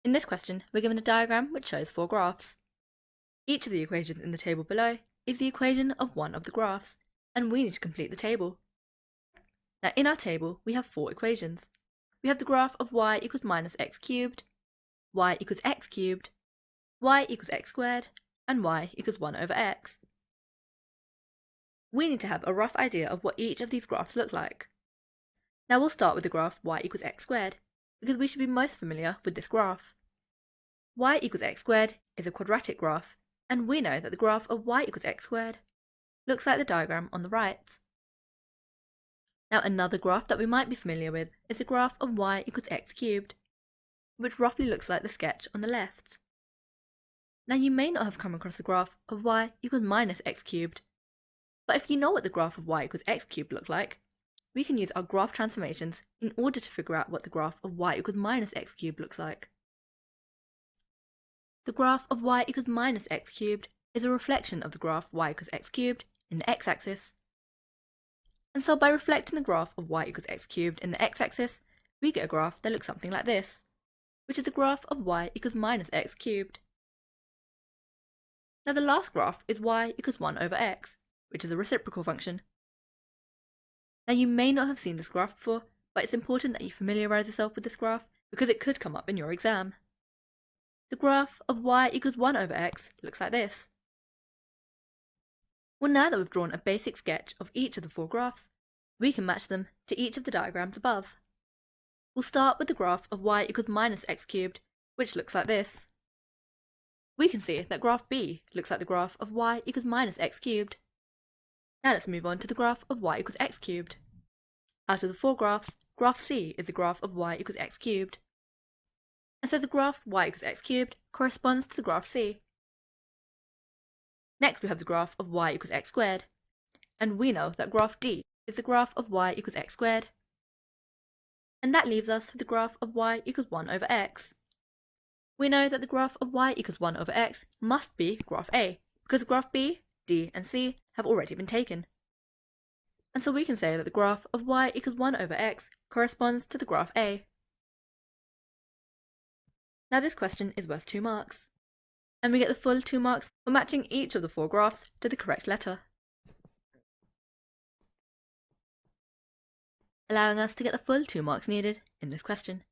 In this question, we're given a diagram which shows 4 graphs. Each of the equations in the table below is the equation of one of the graphs, and we need to complete the table. Now in our table, we have 4 equations. We have the graph of y equals minus x cubed, y equals x cubed, y equals x squared, and y equals 1 over x. We need to have a rough idea of what each of these graphs look like. Now we'll start with the graph y equals x squared, because we should be most familiar with this graph. Y equals x squared is a quadratic graph, and we know that the graph of y equals x squared looks like the diagram on the right. Now another graph that we might be familiar with is the graph of y equals x cubed, which roughly looks like the sketch on the left. Now you may not have come across the graph of y equals minus x cubed, but if you know what the graph of y equals x cubed looked like, we can use our graph transformations in order to figure out what the graph of y equals minus x cubed looks like. The graph of y equals minus x cubed is a reflection of the graph y equals x cubed in the x-axis. And so by reflecting the graph of y equals x cubed in the x-axis, we get a graph that looks something like this, which is the graph of y equals minus x cubed. Now the last graph is y equals 1 over x, which is a reciprocal function. Now you may not have seen this graph before, but it's important that you familiarise yourself with this graph because it could come up in your exam. The graph of y equals 1 over x looks like this. Well, now that we've drawn a basic sketch of each of the 4 graphs, we can match them to each of the diagrams above. We'll start with the graph of y equals minus x cubed, which looks like this. We can see that graph B looks like the graph of y equals minus x cubed. Now let's move on to the graph of y equals x cubed. Out of the 4 graphs, graph C is the graph of y equals x cubed. And so the graph y equals x cubed corresponds to the graph C. Next we have the graph of y equals x squared, and we know that graph D is the graph of y equals x squared. And that leaves us with the graph of y equals 1 over x. We know that the graph of y equals 1 over x must be graph A, because graph B, D and C have already been taken. And so we can say that the graph of y equals 1 over x corresponds to the graph A. Now this question is worth 2 marks, and we get the full 2 marks for matching each of the 4 graphs to the correct letter, allowing us to get the full 2 marks needed in this question.